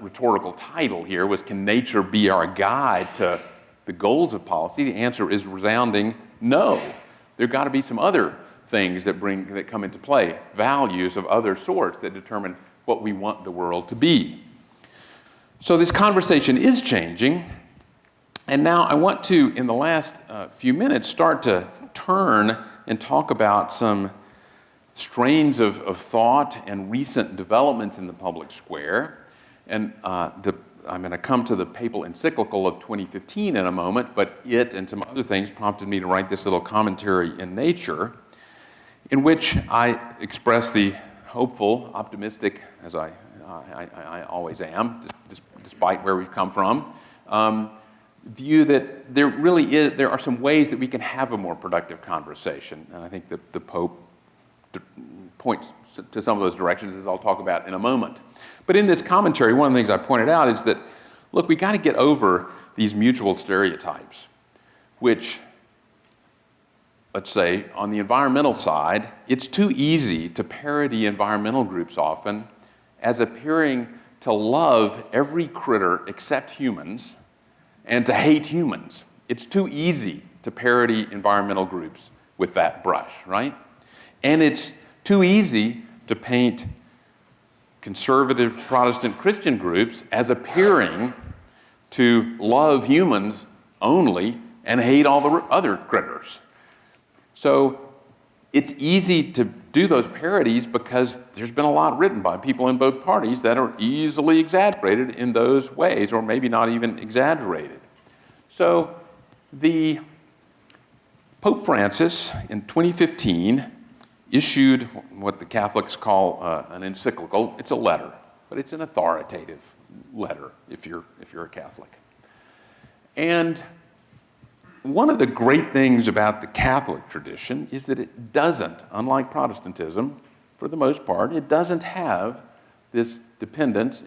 rhetorical title here was, can nature be our guide to the goals of policy? The answer is resounding no. There've got to be some other things that come into play, values of other sorts that determine what we want the world to be. So this conversation is changing, and now I want to, in the last few minutes, start to turn and talk about some strains of thought and recent developments in the public square. And I'm going to come to the papal encyclical of 2015 in a moment, but it and some other things prompted me to write this little commentary in Nature, in which I express the hopeful, optimistic, as I always am, despite where we've come from, view that there are some ways that we can have a more productive conversation. And I think that the Pope points to some of those directions, as I'll talk about in a moment. But in this commentary, one of the things I pointed out is that, look, we got to get over these mutual stereotypes, which, let's say, on the environmental side, it's too easy to parody environmental groups often as appearing to love every critter except humans and to hate humans. It's too easy to parody environmental groups with that brush, right? And it's too easy to paint conservative Protestant Christian groups as appearing to love humans only and hate all the other critters. So it's easy to do those parodies because there's been a lot written by people in both parties that are easily exaggerated in those ways, or maybe not even exaggerated. So the Pope Francis in 2015 issued what the Catholics call an encyclical. It's a letter, but it's an authoritative letter if you're a Catholic. And one of the great things about the Catholic tradition is that it doesn't, unlike Protestantism, for the most part, it doesn't have this dependence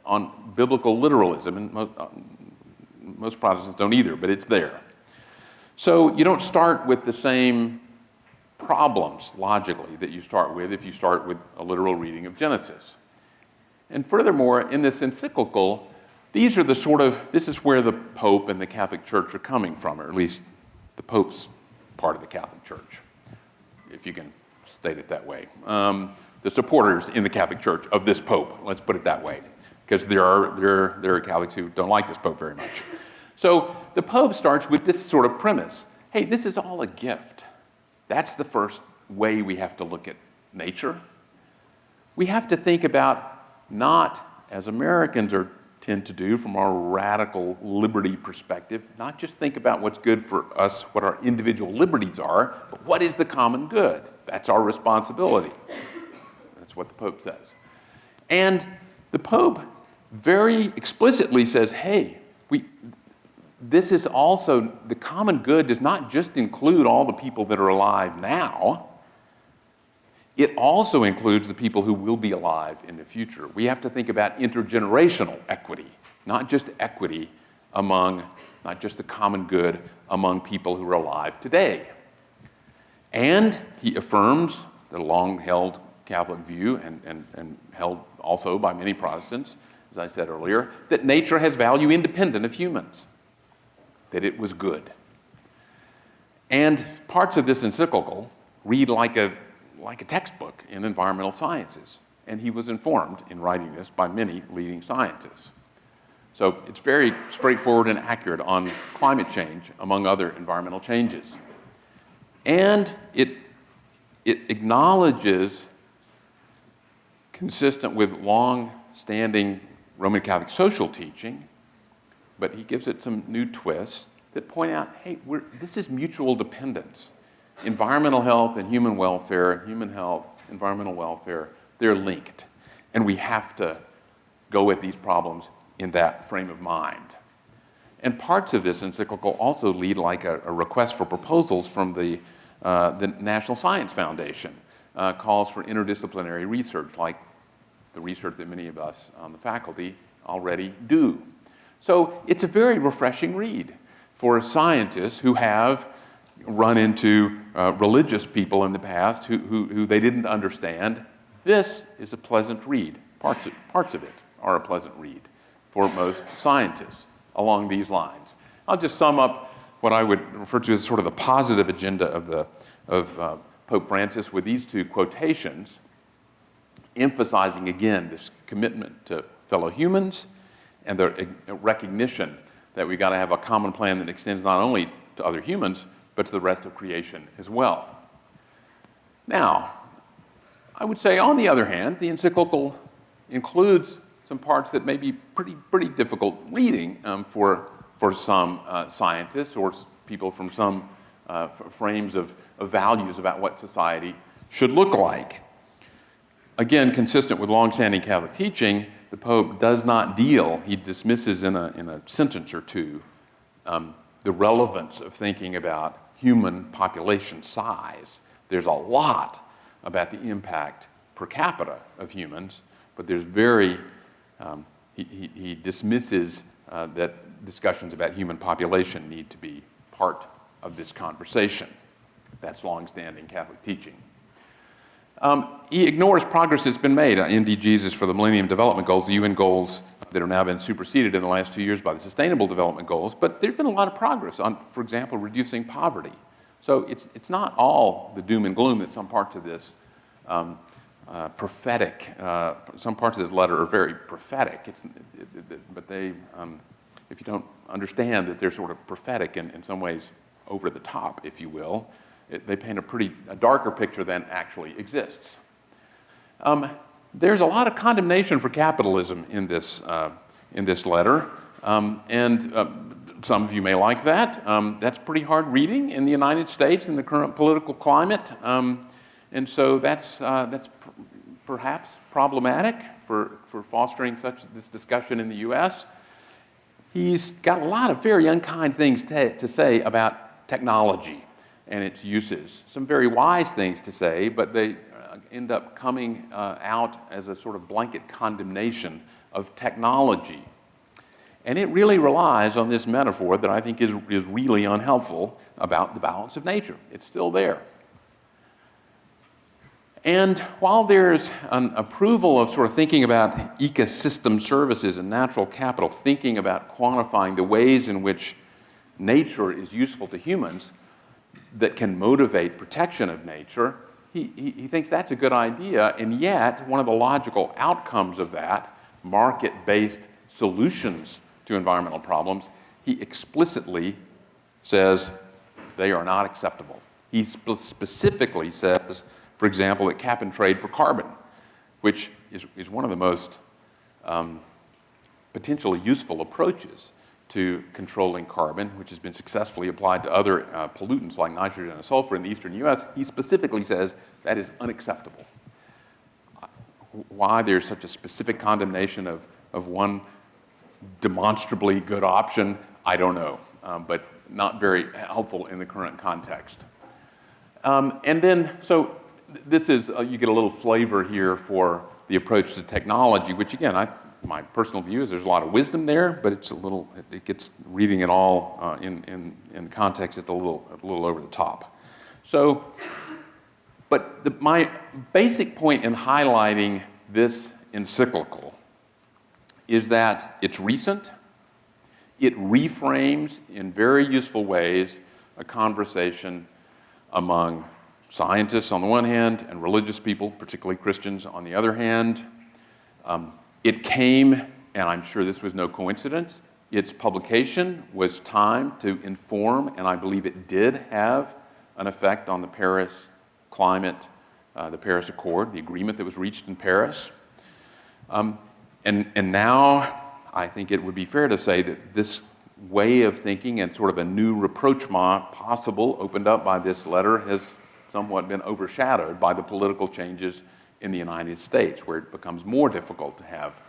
on biblical literalism. And most Protestants don't either, but it's there. So you don't start with the same problems, logically, that you start with if you start with a literal reading of Genesis. And furthermore, in this encyclical, this is where the Pope and the Catholic Church are coming from, or at least the Pope's part of the Catholic Church, if you can state it that way. The supporters in the Catholic Church of this Pope, let's put it that way, because there are Catholics who don't like this Pope very much. So the Pope starts with this sort of premise. Hey, this is all a gift. That's the first way we have to look at nature. We have to think about, not as Americans tend to do from our radical liberty perspective, not just think about what's good for us, what our individual liberties are, but what is the common good? That's our responsibility. That's what the Pope says. And the Pope very explicitly says, hey, this is also, the common good does not just include all the people that are alive now. It also includes the people who will be alive in the future. We have to think about intergenerational equity, not just equity among, not just the common good among people who are alive today. And he affirms the long-held Catholic view, and held also by many Protestants, as I said earlier, that nature has value independent of humans, that it was good. And parts of this encyclical read like a textbook in environmental sciences. And he was informed in writing this by many leading scientists. So it's very straightforward and accurate on climate change, among other environmental changes. And it acknowledges, consistent with long-standing Roman Catholic social teaching, but he gives it some new twists that point out, hey, this is mutual dependence. Environmental health and human welfare, human health, environmental welfare, they're linked. And we have to go at these problems in that frame of mind. And parts of this encyclical also lead like a request for proposals from the National Science Foundation, calls for interdisciplinary research, like the research that many of us on the faculty already do. So it's a very refreshing read for scientists who have run into religious people in the past who they didn't understand. This is a pleasant read. Parts of it are a pleasant read for most scientists along these lines. I'll just sum up what I would refer to as sort of the positive agenda of Pope Francis with these two quotations, emphasizing again this commitment to fellow humans and the recognition that we've got to have a common plan that extends not only to other humans, but to the rest of creation as well. Now, I would say, on the other hand, the encyclical includes some parts that may be pretty difficult reading for some scientists or people from some frames of values about what society should look like. Again, consistent with long-standing Catholic teaching, the Pope does not deal, he dismisses in a sentence or two, the relevance of thinking about human population size. There's a lot about the impact per capita of humans, but there's he dismisses that discussions about human population need to be part of this conversation. That's long-standing Catholic teaching. He ignores progress that's been made on MDGs for the Millennium Development Goals, the UN goals that have now been superseded in the last 2 years by the Sustainable Development Goals, but there's been a lot of progress on, for example, reducing poverty. So it's not all the doom and gloom that some parts of this prophetic, some parts of this letter are very prophetic, but they, if you don't understand that they're sort of prophetic and in some ways over the top, if you will, they paint a darker picture than actually exists. There's a lot of condemnation for capitalism in this letter, and some of you may like that. That's pretty hard reading in the United States in the current political climate, and so that's perhaps problematic for fostering this discussion in the U.S. He's got a lot of very unkind things to say about technology and its uses. Some very wise things to say, but they end up coming out as a sort of blanket condemnation of technology. And it really relies on this metaphor that I think is really unhelpful about the balance of nature. It's still there. And while there's an approval of sort of thinking about ecosystem services and natural capital, thinking about quantifying the ways in which nature is useful to humans that can motivate protection of nature, he thinks that's a good idea, and yet one of the logical outcomes of that, market-based solutions to environmental problems, he explicitly says they are not acceptable. He specifically says, for example, that cap and trade for carbon, which is one of the most potentially useful approaches to controlling carbon, which has been successfully applied to other pollutants like nitrogen and sulfur in the eastern U.S., he specifically says that is unacceptable. Why there's such a specific condemnation of one demonstrably good option, I don't know, but not very helpful in the current context. And then, so this is, you get a little flavor here for the approach to technology, which again, my personal view is there's a lot of wisdom there, but it's a little, it gets, reading it all in context, it's a little over the top. So, but my basic point in highlighting this encyclical is that it's recent, it reframes in very useful ways a conversation among scientists on the one hand and religious people, particularly Christians, on the other hand. It came, and I'm sure this was no coincidence, its publication was timed to inform, and I believe it did have an effect on the Paris climate, the Paris Accord, the agreement that was reached in Paris. And now I think it would be fair to say that this way of thinking and sort of a new rapprochement possible opened up by this letter has somewhat been overshadowed by the political changes in the United States, where it becomes more difficult to have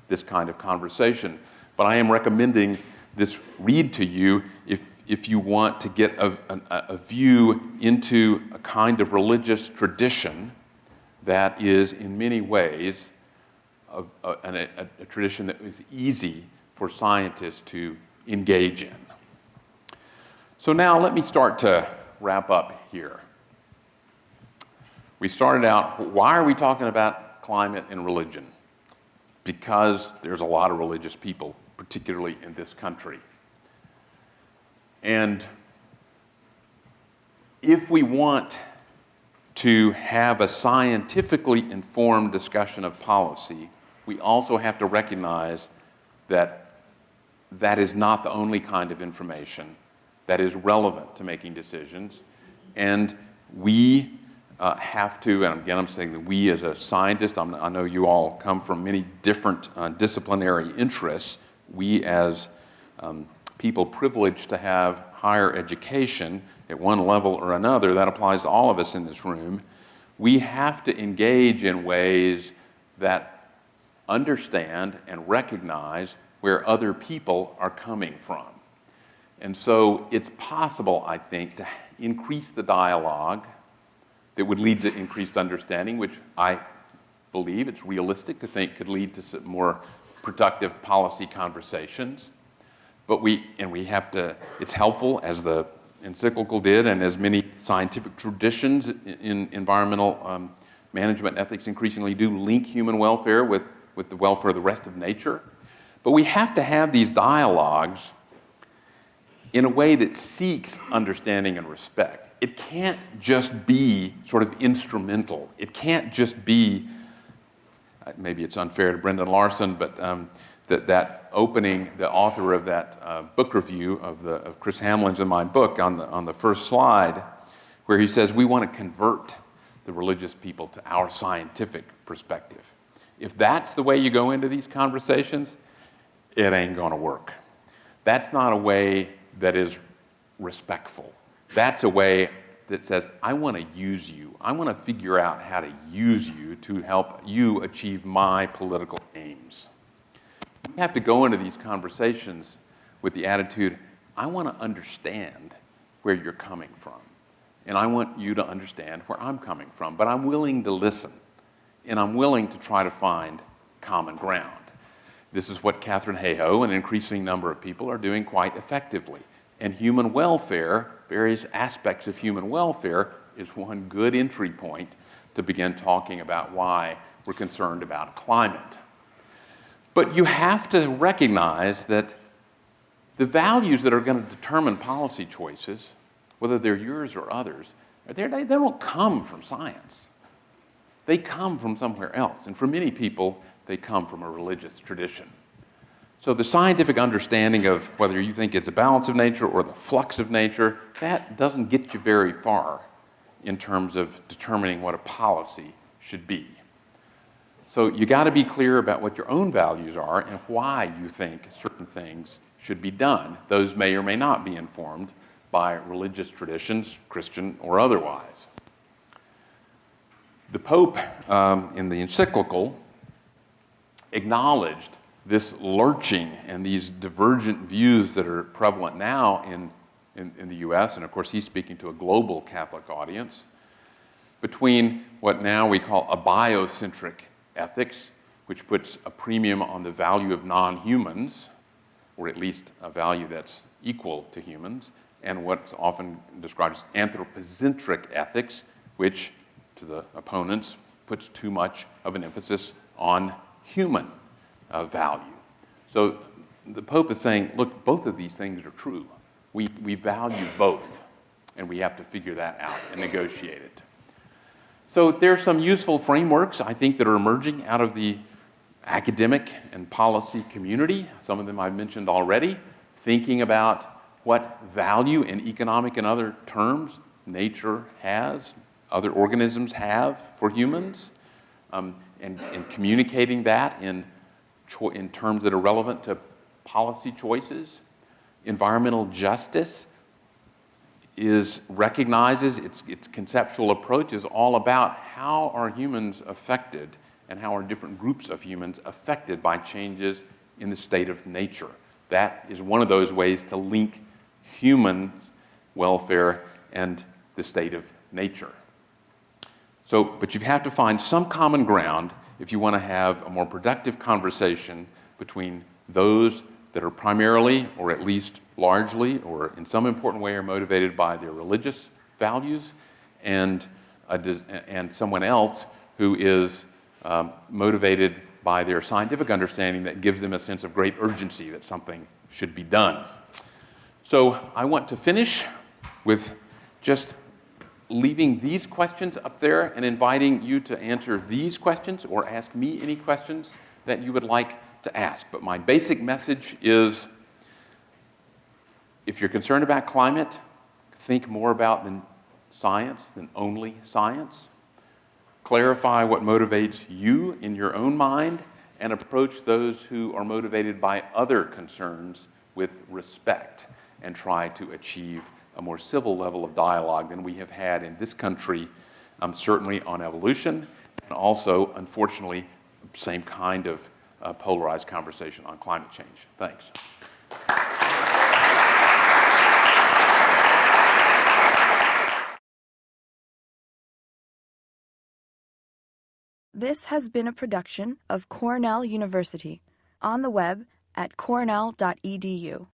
this kind of conversation. But I am recommending this read to you if you want to get a view into a kind of religious tradition that is in many ways a tradition that is easy for scientists to engage in. So now let me start to wrap up here. We started out, why are we talking about climate and religion? Because there's a lot of religious people, particularly in this country. And if we want to have a scientifically informed discussion of policy, we also have to recognize that that is not the only kind of information that is relevant to making decisions. And we have to, and again I'm saying that we as a scientist, I know you all come from many different disciplinary interests, we as people privileged to have higher education at one level or another, that applies to all of us in this room, we have to engage in ways that understand and recognize where other people are coming from. And so it's possible, I think, to increase the dialogue that would lead to increased understanding, which I believe it's realistic to think could lead to some more productive policy conversations. But we have to, it's helpful, as the encyclical did and as many scientific traditions in environmental management ethics increasingly do, link human welfare with the welfare of the rest of nature. But we have to have these dialogues in a way that seeks understanding and respect. It can't just be sort of instrumental. It can't just be, maybe it's unfair to Brendan Larson, but that opening, the author of that book review of Chris Hamlin's in my book on the first slide, where he says we want to convert the religious people to our scientific perspective. If that's the way you go into these conversations, it ain't going to work. That's not a way that is respectful. That's a way that says, I want to use you. I want to figure out how to use you to help you achieve my political aims. We have to go into these conversations with the attitude, I want to understand where you're coming from. And I want you to understand where I'm coming from. But I'm willing to listen. And I'm willing to try to find common ground. This is what Katharine Hayhoe and an increasing number of people are doing quite effectively. And human welfare, various aspects of human welfare, is one good entry point to begin talking about why we're concerned about climate. But you have to recognize that the values that are going to determine policy choices, whether they're yours or others, they don't come from science. They come from somewhere else. And for many people, they come from a religious tradition. So the scientific understanding of whether you think it's a balance of nature or the flux of nature, that doesn't get you very far in terms of determining what a policy should be. So you got to be clear about what your own values are and why you think certain things should be done. Those may or may not be informed by religious traditions, Christian or otherwise. The Pope, in the encyclical, acknowledged this lurching and these divergent views that are prevalent now in the U.S., and of course he's speaking to a global Catholic audience, between what now we call a biocentric ethics, which puts a premium on the value of non-humans, or at least a value that's equal to humans, and what's often described as anthropocentric ethics, which, to the opponents, puts too much of an emphasis on human value. So the Pope is saying, look, both of these things are true. We value both, and we have to figure that out and negotiate it. So there are some useful frameworks, I think, that are emerging out of the academic and policy community. Some of them I've mentioned already, thinking about what value in economic and other terms nature has, other organisms have for humans, and communicating that in terms that are relevant to policy choices. Environmental justice recognizes its conceptual approach is all about how are humans affected and how are different groups of humans affected by changes in the state of nature. That is one of those ways to link human welfare and the state of nature. So, but you have to find some common ground if you want to have a more productive conversation between those that are primarily, or at least largely, or in some important way are motivated by their religious values, and someone else who is motivated by their scientific understanding that gives them a sense of great urgency that something should be done. So I want to finish with just leaving these questions up there and inviting you to answer these questions or ask me any questions that you would like to ask. But my basic message is, if you're concerned about climate, think more about than science, than only science. Clarify what motivates you in your own mind, and approach those who are motivated by other concerns with respect, and try to achieve a more civil level of dialogue than we have had in this country, certainly on evolution, and also, unfortunately, same kind of polarized conversation on climate change. Thanks. This has been a production of Cornell University, on the web at cornell.edu.